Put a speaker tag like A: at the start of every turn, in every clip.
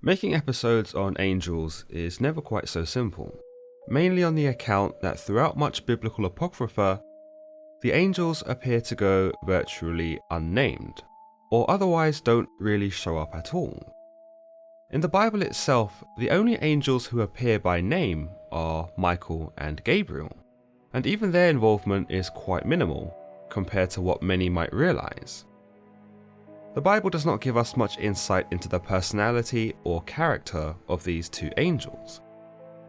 A: Making episodes on angels is never quite so simple, mainly on the account that throughout much biblical apocrypha, the angels appear to go virtually unnamed, or otherwise don't really show up at all. In the Bible itself, the only angels who appear by name are Michael and Gabriel, and even their involvement is quite minimal compared to what many might realize. The Bible does not give us much insight into the personality or character of these two angels,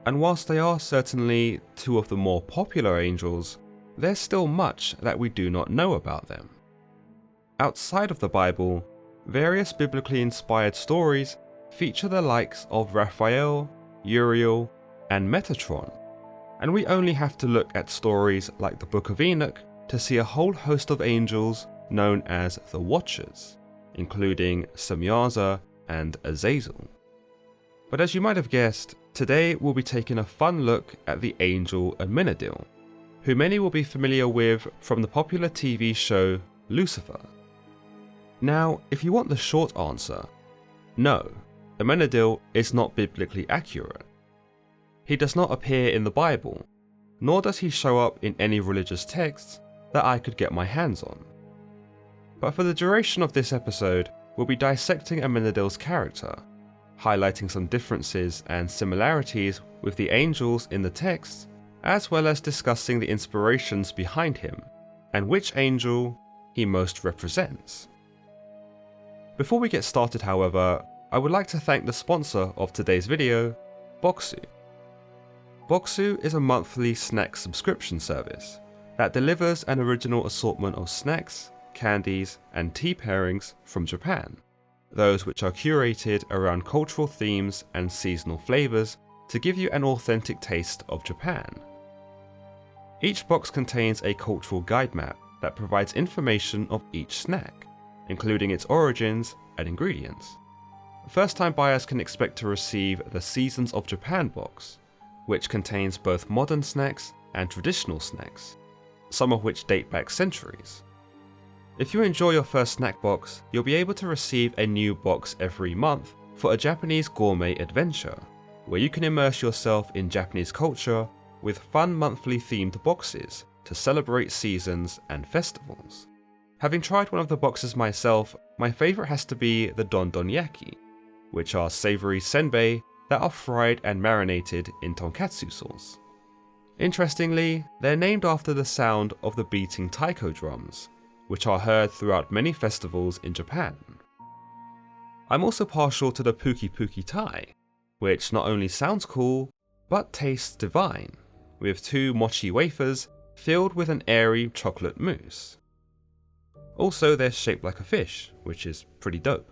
A: and whilst they are certainly two of the more popular angels, there's still much that we do not know about them. Outside of the Bible, various biblically inspired stories feature the likes of Raphael, Uriel, and Metatron, and we only have to look at stories like the Book of Enoch to see a whole host of angels known as the Watchers, including Semyaza and Azazel. But as you might have guessed, today we'll be taking a fun look at the angel Amenadiel, who many will be familiar with from the popular TV show Lucifer. Now, if you want the short answer, no, Amenadiel is not biblically accurate. He does not appear in the Bible, nor does he show up in any religious texts that I could get my hands on. But for the duration of this episode, we'll be dissecting Amenadiel's character, highlighting some differences and similarities with the angels in the text, as well as discussing the inspirations behind him, and which angel he most represents. Before we get started, however, I would like to thank the sponsor of today's video, Boxu. Boxu is a monthly snack subscription service that delivers an original assortment of snacks, candies, and tea pairings from Japan, those which are curated around cultural themes and seasonal flavors to give you an authentic taste of Japan. Each box contains a cultural guide map that provides information of each snack, including its origins and ingredients. First-time buyers can expect to receive the Seasons of Japan box, which contains both modern snacks and traditional snacks, some of which date back centuries. If you enjoy your first snack box, you'll be able to receive a new box every month for a Japanese gourmet adventure, where you can immerse yourself in Japanese culture with fun monthly themed boxes to celebrate seasons and festivals. Having tried one of the boxes myself, my favourite has to be the dondonyaki, which are savoury senbei that are fried and marinated in tonkatsu sauce. Interestingly, they're named after the sound of the beating taiko drums, which are heard throughout many festivals in Japan. I'm also partial to the Puki Puki Tai, which not only sounds cool, but tastes divine, with 2 mochi wafers filled with an airy chocolate mousse. Also, they're shaped like a fish, which is pretty dope.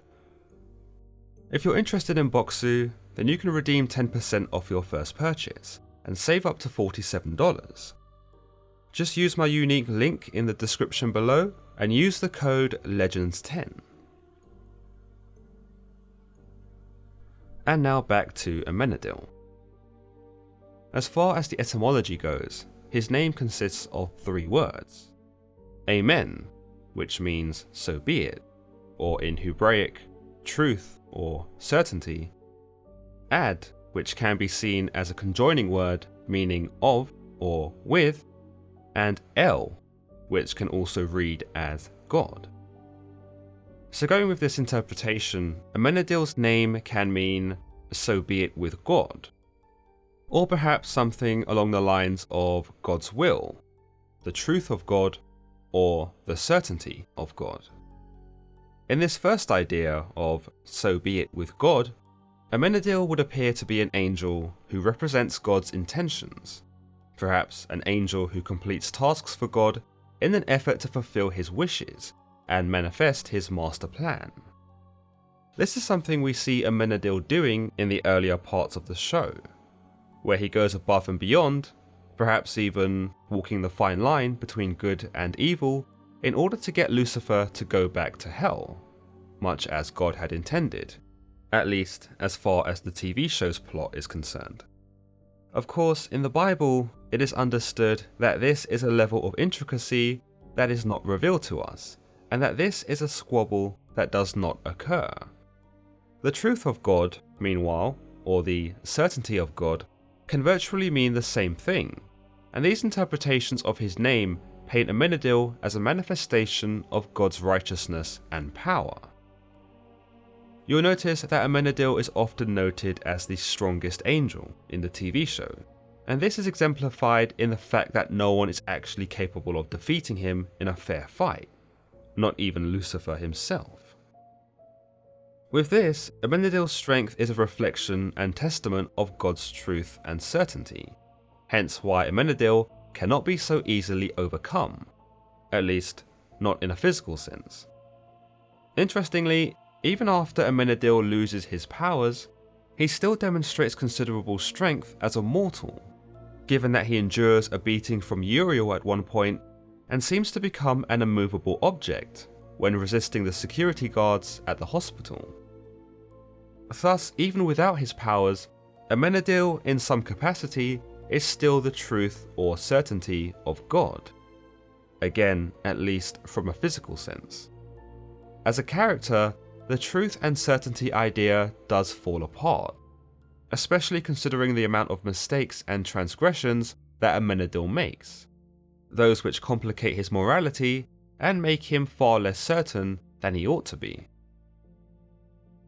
A: If you're interested in Boxu, then you can redeem 10% off your first purchase, and save up to $47. Just use my unique link in the description below and use the code LEGENDS10. And now back to Amenadiel. As far as the etymology goes, his name consists of 3 words. Amen, which means so be it, or in Hebraic, truth or certainty. Ad, which can be seen as a conjoining word meaning of or with, and El, which can also read as God. So going with this interpretation, Amenadiel's name can mean so be it with God, or perhaps something along the lines of God's will, the truth of God, or the certainty of God. In this first idea of so be it with God, Amenadiel would appear to be an angel who represents God's intentions, perhaps an angel who completes tasks for God in an effort to fulfill his wishes and manifest his master plan. This is something we see Amenadiel doing in the earlier parts of the show, where he goes above and beyond, perhaps even walking the fine line between good and evil in order to get Lucifer to go back to hell, much as God had intended, at least as far as the TV show's plot is concerned. Of course, in the Bible, it is understood that this is a level of intricacy that is not revealed to us, and that this is a squabble that does not occur. The truth of God, meanwhile, or the certainty of God, can virtually mean the same thing, and these interpretations of his name paint Amenadiel as a manifestation of God's righteousness and power. You'll notice that Amenadiel is often noted as the strongest angel in the TV show, and this is exemplified in the fact that no one is actually capable of defeating him in a fair fight, not even Lucifer himself. With this, Amenadiel's strength is a reflection and testament of God's truth and certainty, hence why Amenadiel cannot be so easily overcome, at least not in a physical sense. Interestingly, even after Amenadiel loses his powers, he still demonstrates considerable strength as a mortal, given that he endures a beating from Uriel at one point and seems to become an immovable object when resisting the security guards at the hospital. Thus, even without his powers, Amenadiel in some capacity is still the truth or certainty of God. Again, at least from a physical sense. As a character, the truth and certainty idea does fall apart, especially considering the amount of mistakes and transgressions that Amenadiel makes, those which complicate his morality and make him far less certain than he ought to be.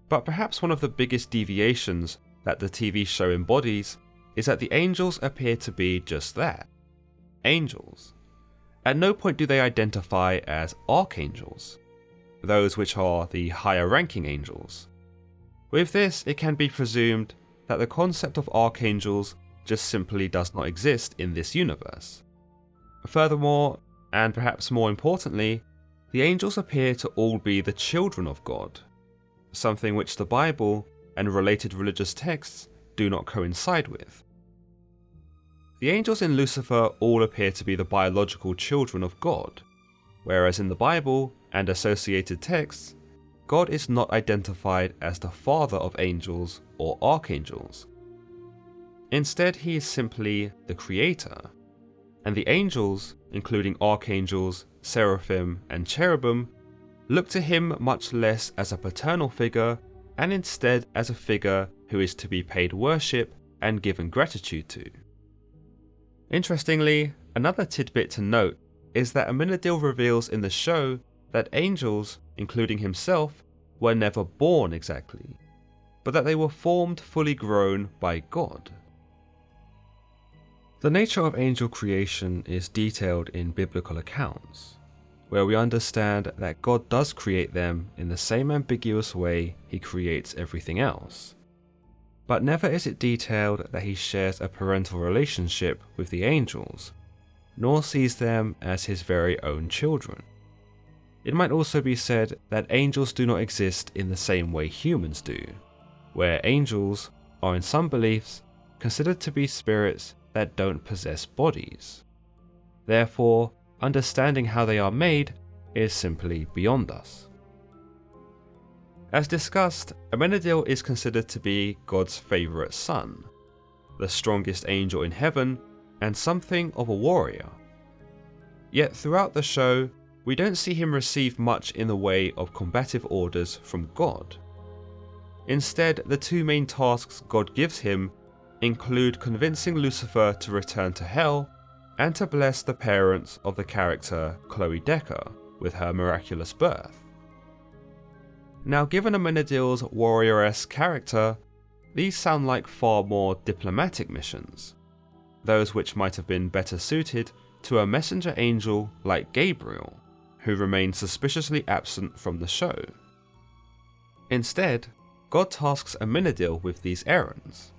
A: But perhaps one of the biggest deviations that the TV show embodies is that the angels appear to be just that, angels. At no point do they identify as archangels, those which are the higher ranking angels. With this, it can be presumed that the concept of archangels just simply does not exist in this universe. Furthermore, and perhaps more importantly, the angels appear to all be the children of God, something which the Bible and related religious texts do not coincide with. The angels in Lucifer all appear to be the biological children of God, whereas in the Bible and associated texts, God is not identified as the father of angels or archangels. Instead, he is simply the creator, and the angels, including archangels, seraphim, and cherubim, look to him much less as a paternal figure and instead as a figure who is to be paid worship and given gratitude to. Interestingly, another tidbit to note is that Amenadiel reveals in the show that angels, including himself, were never born exactly, but that they were formed fully grown by God. The nature of angel creation is detailed in biblical accounts, where we understand that God does create them in the same ambiguous way he creates everything else. But never is it detailed that he shares a parental relationship with the angels, nor sees them as his very own children. It might also be said that angels do not exist in the same way humans do, where angels are in some beliefs considered to be spirits that don't possess bodies. Therefore, understanding how they are made is simply beyond us. As discussed, Amenadiel is considered to be God's favourite son, the strongest angel in heaven, and something of a warrior. Yet throughout the show, we don't see him receive much in the way of combative orders from God. Instead, the two main tasks God gives him include convincing Lucifer to return to hell and to bless the parents of the character Chloe Decker with her miraculous birth. Now, given Amenadiel's warrior-esque character, these sound like far more diplomatic missions, those which might have been better suited to a messenger angel like Gabriel, who remained suspiciously absent from the show. Instead, God tasks Amenadiel with these errands,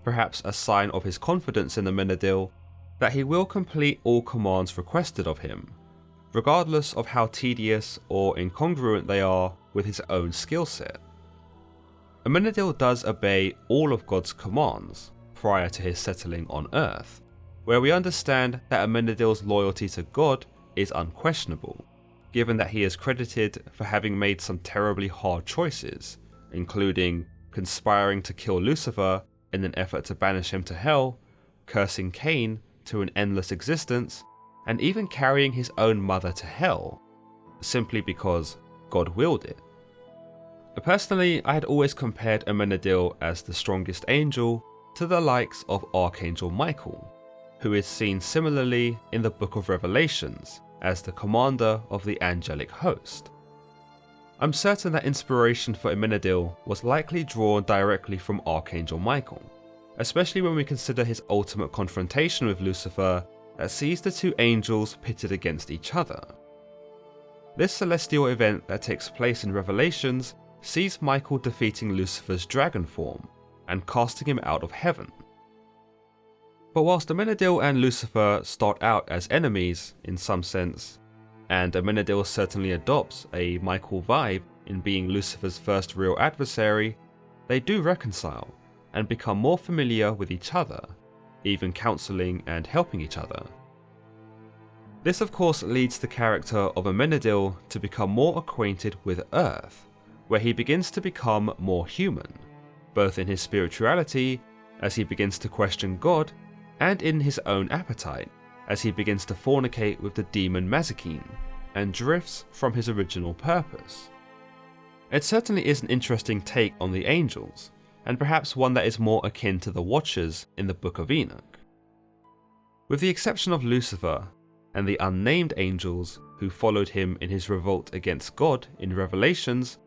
A: perhaps a sign of his confidence in Amenadiel that he will complete all commands requested of him, regardless of how tedious or incongruent they are with his own skill set. Amenadiel does obey all of God's commands prior to his settling on Earth, where we understand that Amenadiel's loyalty to God is unquestionable, given that he is credited for having made some terribly hard choices, including conspiring to kill Lucifer in an effort to banish him to hell, cursing Cain to an endless existence, and even carrying his own mother to hell, simply because God willed it. Personally, I had always compared Amenadiel as the strongest angel to the likes of Archangel Michael, who is seen similarly in the Book of Revelations as the commander of the angelic host. I'm certain that inspiration for Amenadiel was likely drawn directly from Archangel Michael, especially when we consider his ultimate confrontation with Lucifer that sees the two angels pitted against each other. This celestial event that takes place in Revelations sees Michael defeating Lucifer's dragon form and casting him out of heaven. But whilst Amenadiel and Lucifer start out as enemies in some sense, and Amenadiel certainly adopts a Michael vibe in being Lucifer's first real adversary, they do reconcile and become more familiar with each other, even counselling and helping each other. This of course leads the character of Amenadiel to become more acquainted with Earth, where he begins to become more human, both in his spirituality as he begins to question God, and in his own appetite as he begins to fornicate with the demon Mazikeen and drifts from his original purpose. It certainly is an interesting take on the angels, and perhaps one that is more akin to the Watchers in the Book of Enoch. With the exception of Lucifer and the unnamed angels who followed him in his revolt against God in Revelations,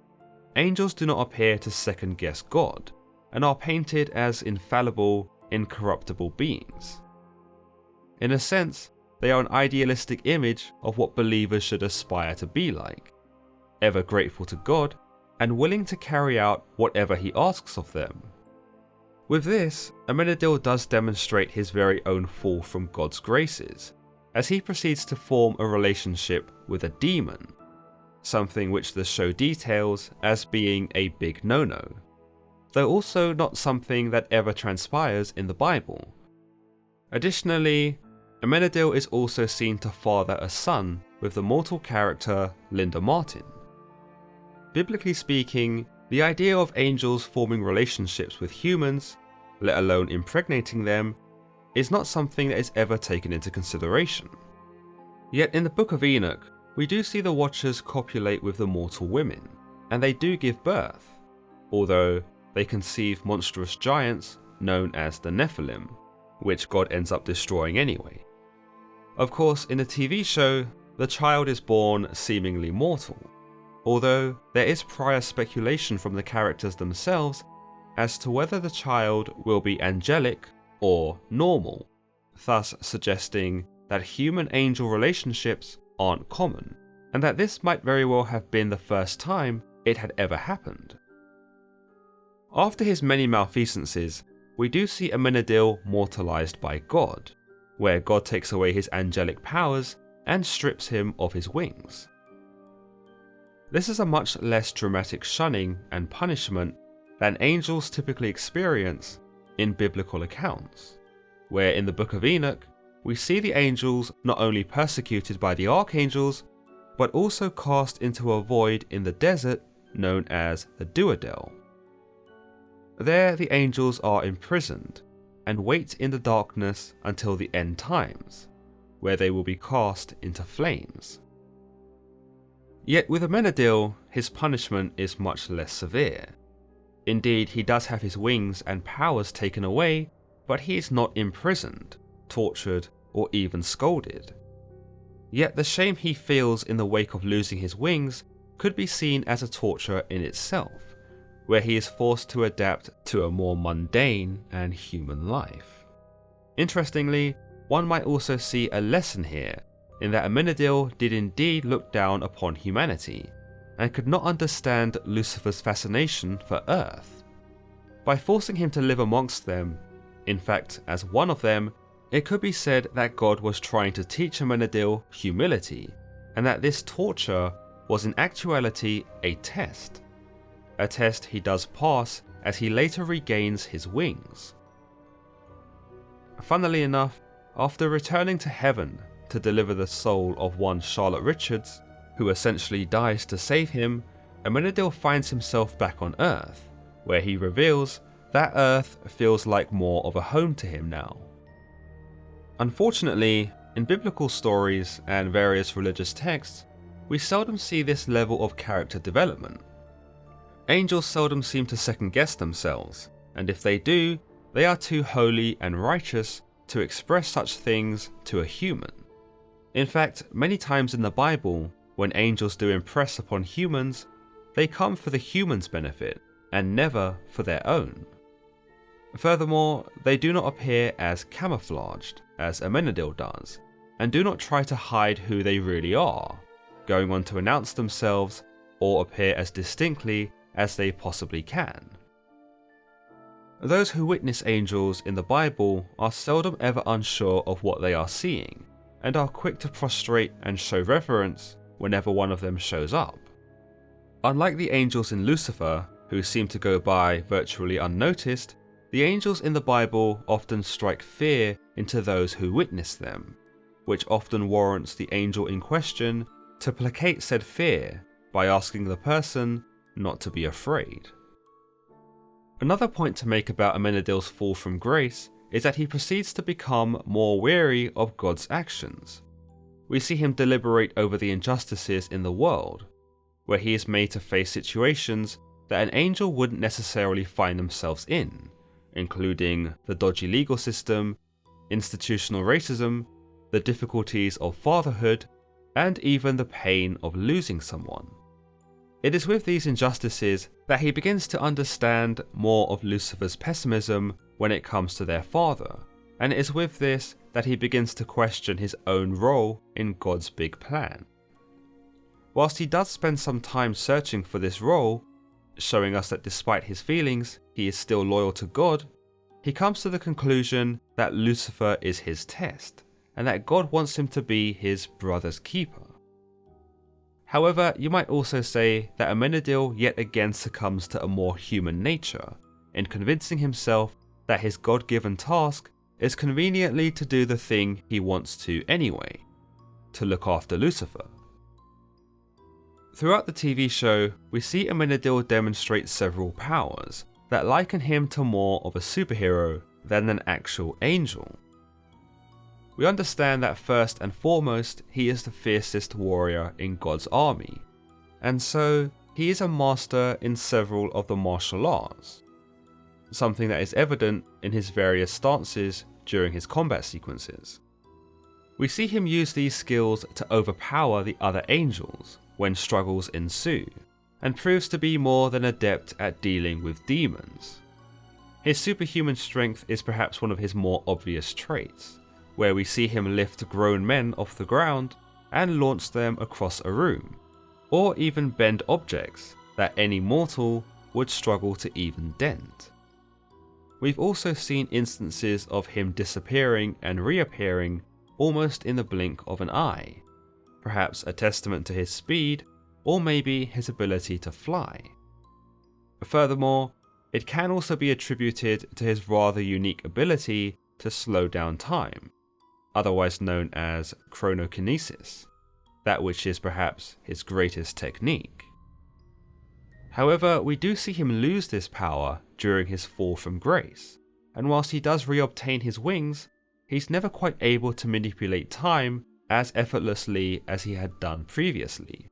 A: angels do not appear to second-guess God, and are painted as infallible, incorruptible beings. In a sense, they are an idealistic image of what believers should aspire to be like, ever grateful to God and willing to carry out whatever he asks of them. With this, Amenadiel does demonstrate his very own fall from God's graces, as he proceeds to form a relationship with a demon, something which the show details as being a big no-no, though also not something that ever transpires in the Bible. Additionally, Amenadiel is also seen to father a son with the mortal character Linda Martin. Biblically speaking, the idea of angels forming relationships with humans, let alone impregnating them, is not something that is ever taken into consideration. Yet in the Book of Enoch, we do see the Watchers copulate with the mortal women, and they do give birth, although they conceive monstrous giants known as the Nephilim, which God ends up destroying anyway. Of course, in the TV show, the child is born seemingly mortal, although there is prior speculation from the characters themselves as to whether the child will be angelic or normal, thus suggesting that human-angel relationships aren't common, and that this might very well have been the first time it had ever happened. After his many malfeasances, we do see Amenadiel mortalized by God, where God takes away his angelic powers and strips him of his wings. This is a much less dramatic shunning and punishment than angels typically experience in biblical accounts, where in the Book of Enoch, we see the angels not only persecuted by the archangels, but also cast into a void in the desert known as the Duodel. There the angels are imprisoned and wait in the darkness until the end times, where they will be cast into flames. Yet with Amenadiel, his punishment is much less severe. Indeed, he does have his wings and powers taken away, but he is not imprisoned, tortured, or even scolded. Yet the shame he feels in the wake of losing his wings could be seen as a torture in itself, where he is forced to adapt to a more mundane and human life. Interestingly, one might also see a lesson here, in that Amenadiel did indeed look down upon humanity, and could not understand Lucifer's fascination for Earth. By forcing him to live amongst them, in fact as one of them, it could be said that God was trying to teach Amenadiel humility, and that this torture was in actuality a test he does pass as he later regains his wings. Funnily enough, after returning to heaven to deliver the soul of one Charlotte Richards, who essentially dies to save him, Amenadiel finds himself back on Earth, where he reveals that Earth feels like more of a home to him now. Unfortunately, in biblical stories and various religious texts, we seldom see this level of character development. Angels seldom seem to second guess themselves, and if they do, they are too holy and righteous to express such things to a human. In fact, many times in the Bible, when angels do impress upon humans, they come for the humans' benefit and never for their own. Furthermore, they do not appear as camouflaged as Amenadiel does, and do not try to hide who they really are, going on to announce themselves or appear as distinctly as they possibly can. Those who witness angels in the Bible are seldom ever unsure of what they are seeing, and are quick to prostrate and show reverence whenever one of them shows up. Unlike the angels in Lucifer, who seem to go by virtually unnoticed, the angels in the Bible often strike fear into those who witness them, which often warrants the angel in question to placate said fear by asking the person not to be afraid. Another point to make about Amenadiel's fall from grace is that he proceeds to become more weary of God's actions. We see him deliberate over the injustices in the world, where he is made to face situations that an angel wouldn't necessarily find themselves in, including the dodgy legal system, institutional racism, the difficulties of fatherhood, and even the pain of losing someone. It is with these injustices that he begins to understand more of Lucifer's pessimism when it comes to their father, and it is with this that he begins to question his own role in God's big plan. Whilst he does spend some time searching for this role, showing us that despite his feelings, he is still loyal to God, he comes to the conclusion that Lucifer is his test, and that God wants him to be his brother's keeper. However, you might also say that Amenadiel yet again succumbs to a more human nature, in convincing himself that his God-given task is conveniently to do the thing he wants to anyway, to look after Lucifer. Throughout the TV show, we see Amenadiel demonstrate several powers that liken him to more of a superhero than an actual angel. We understand that first and foremost, he is the fiercest warrior in God's army, and so he is a master in several of the martial arts, something that is evident in his various stances during his combat sequences. We see him use these skills to overpower the other angels when struggles ensue, and proves to be more than adept at dealing with demons. His superhuman strength is perhaps one of his more obvious traits, where we see him lift grown men off the ground and launch them across a room, or even bend objects that any mortal would struggle to even dent. We've also seen instances of him disappearing and reappearing almost in the blink of an eye, perhaps a testament to his speed, or maybe his ability to fly. Furthermore, it can also be attributed to his rather unique ability to slow down time, otherwise known as chronokinesis, that which is perhaps his greatest technique. However, we do see him lose this power during his fall from grace, and whilst he does reobtain his wings, he's never quite able to manipulate time as effortlessly as he had done previously.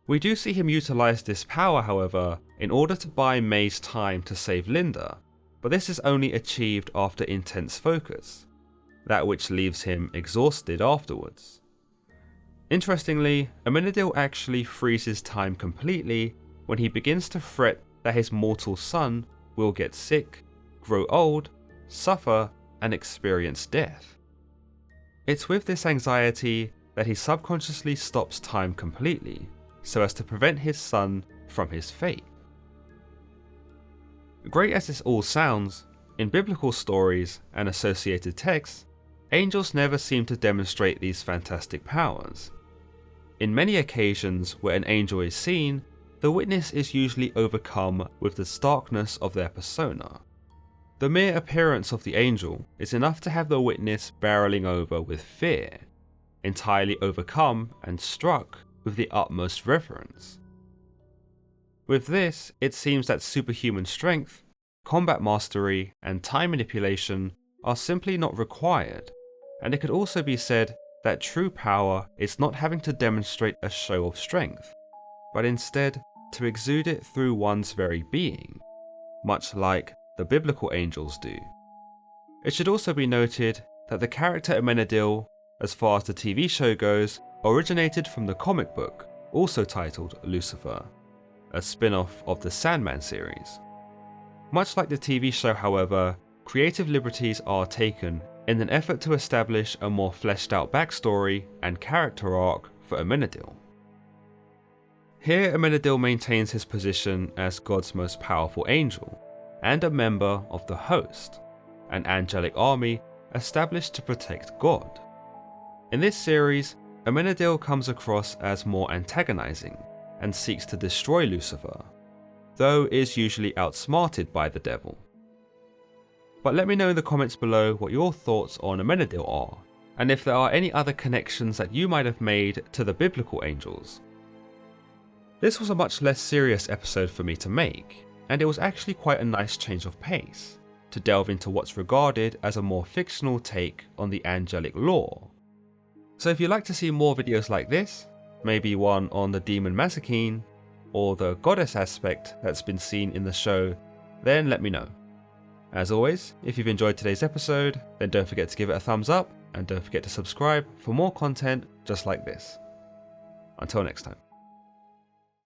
A: We do see him utilize this power, however, in order to buy May's time to save Linda, but this is only achieved after intense focus, that which leaves him exhausted afterwards. Interestingly, Amenadiel actually freezes time completely when he begins to fret that his mortal son will get sick, grow old, suffer, and experience death. It's with this anxiety that he subconsciously stops time completely, so as to prevent his son from his fate. Great as this all sounds, in biblical stories and associated texts, angels never seem to demonstrate these fantastic powers. In many occasions where an angel is seen, the witness is usually overcome with the starkness of their persona. The mere appearance of the angel is enough to have the witness barreling over with fear, entirely overcome and struck with the utmost reverence. With this, it seems that superhuman strength, combat mastery, and time manipulation are simply not required, and it could also be said that true power is not having to demonstrate a show of strength, but instead to exude it through one's very being, much like the biblical angels do. It should also be noted that the character Amenadiel, as far as the TV show goes, originated from the comic book, also titled Lucifer, a spin-off of the Sandman series. Much like the TV show, however, creative liberties are taken in an effort to establish a more fleshed out backstory and character arc for Amenadiel. Here, Amenadiel maintains his position as God's most powerful angel, and a member of the Host, an angelic army established to protect God. In this series, Amenadiel comes across as more antagonizing and seeks to destroy Lucifer, though is usually outsmarted by the devil. But let me know in the comments below what your thoughts on Amenadiel are, and if there are any other connections that you might have made to the biblical angels. This was a much less serious episode for me to make, and it was actually quite a nice change of pace, to delve into what's regarded as a more fictional take on the angelic lore. So if you'd like to see more videos like this, maybe one on the demon Masakine, or the goddess aspect that's been seen in the show, then let me know. As always, if you've enjoyed today's episode, then don't forget to give it a thumbs up, and don't forget to subscribe for more content just like this. Until next time.